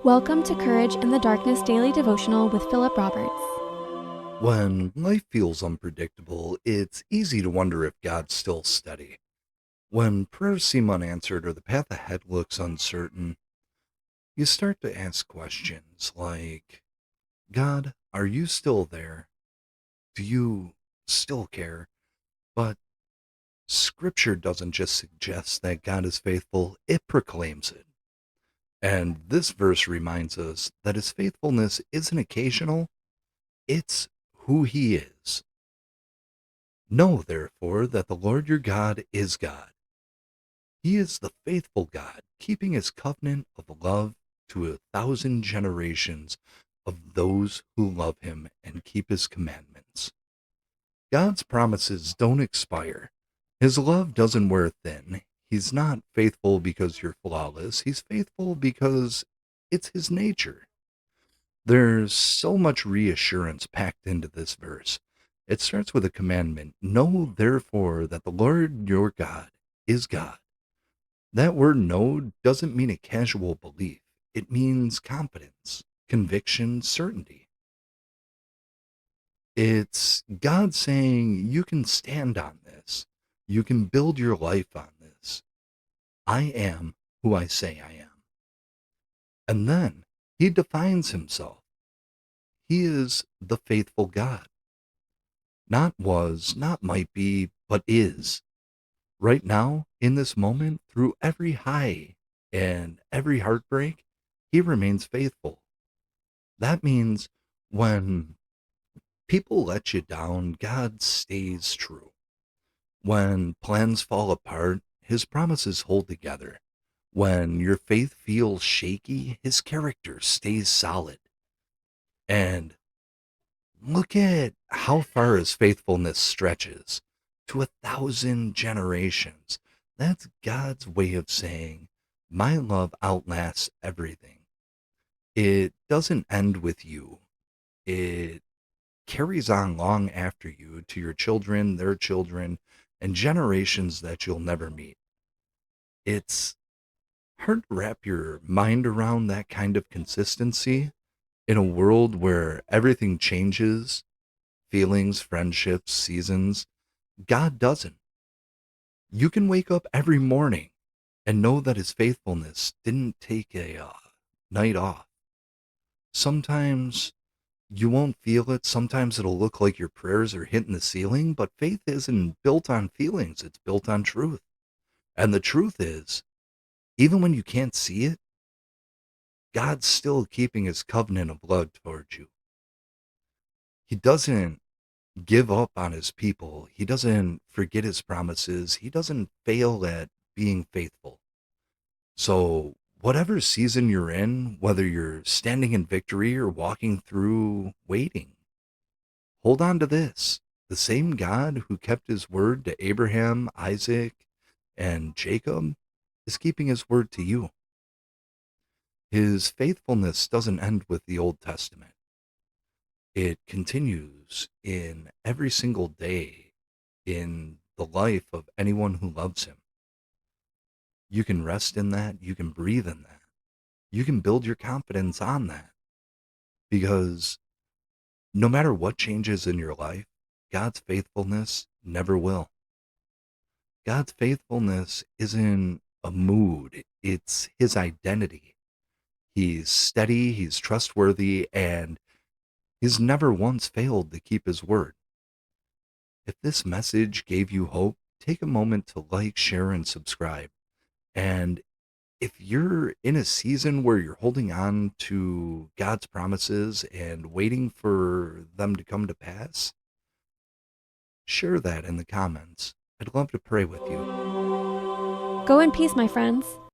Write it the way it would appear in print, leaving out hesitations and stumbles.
Welcome to Courage in the Darkness Daily Devotional with Philip Roberts. When life feels unpredictable, it's easy to wonder if God's still steady. When prayers seem unanswered or the path ahead looks uncertain, you start to ask questions like, God, are you still there? Do you still care? But Scripture doesn't just suggest that God is faithful, it proclaims it. And this verse reminds us that his faithfulness isn't occasional, it's who he is. Know, therefore, that the Lord your God is God. He is the faithful God, keeping his covenant of love to 1,000 generations of those who love him and keep his commandments. God's promises don't expire. His love doesn't wear thin. He's not faithful because you're flawless. He's faithful because it's his nature. There's so much reassurance packed into this verse. It starts with a commandment: know therefore that the Lord your God is God. That word know doesn't mean a casual belief, it means confidence, conviction, certainty. It's God saying, you can stand on this, you can build your life on this. I am who I say I am. And then he defines himself. He is the faithful God. Not was, not might be, but is. Right now, in this moment, through every high and every heartbreak, he remains faithful. That means when people let you down, God stays true. When plans fall apart, his promises hold together. When your faith feels shaky, his character stays solid. And look at how far his faithfulness stretches to 1,000 generations. That's God's way of saying, my love outlasts everything. It doesn't end with you, it carries on long after you to your children, their children, and generations that you'll never meet. It's hard to wrap your mind around that kind of consistency in a world where everything changes: feelings, friendships, seasons. God doesn't. You can wake up every morning and know that his faithfulness didn't take a night off. Sometimes you won't feel it. Sometimes it'll look like your prayers are hitting the ceiling, but faith isn't built on feelings, it's built on truth. And the truth is, even when you can't see it, God's still keeping his covenant of love towards you. He doesn't give up on his people. He doesn't forget his promises. He doesn't fail at being faithful. So, whatever season you're in, whether you're standing in victory or walking through waiting, hold on to this. The same God who kept his word to Abraham, Isaac, and Jacob is keeping his word to you. His faithfulness doesn't end with the Old Testament. It continues in every single day in the life of anyone who loves him. You can rest in that. You can breathe in that. You can build your confidence on that, because no matter what changes in your life, God's faithfulness never will. God's faithfulness isn't a mood, it's his identity. He's steady, he's trustworthy, and he's never once failed to keep his word. If this message gave you hope, take a moment to like, share, and subscribe. And if you're in a season where you're holding on to God's promises and waiting for them to come to pass, share that in the comments. I'd love to pray with you. Go in peace, my friends.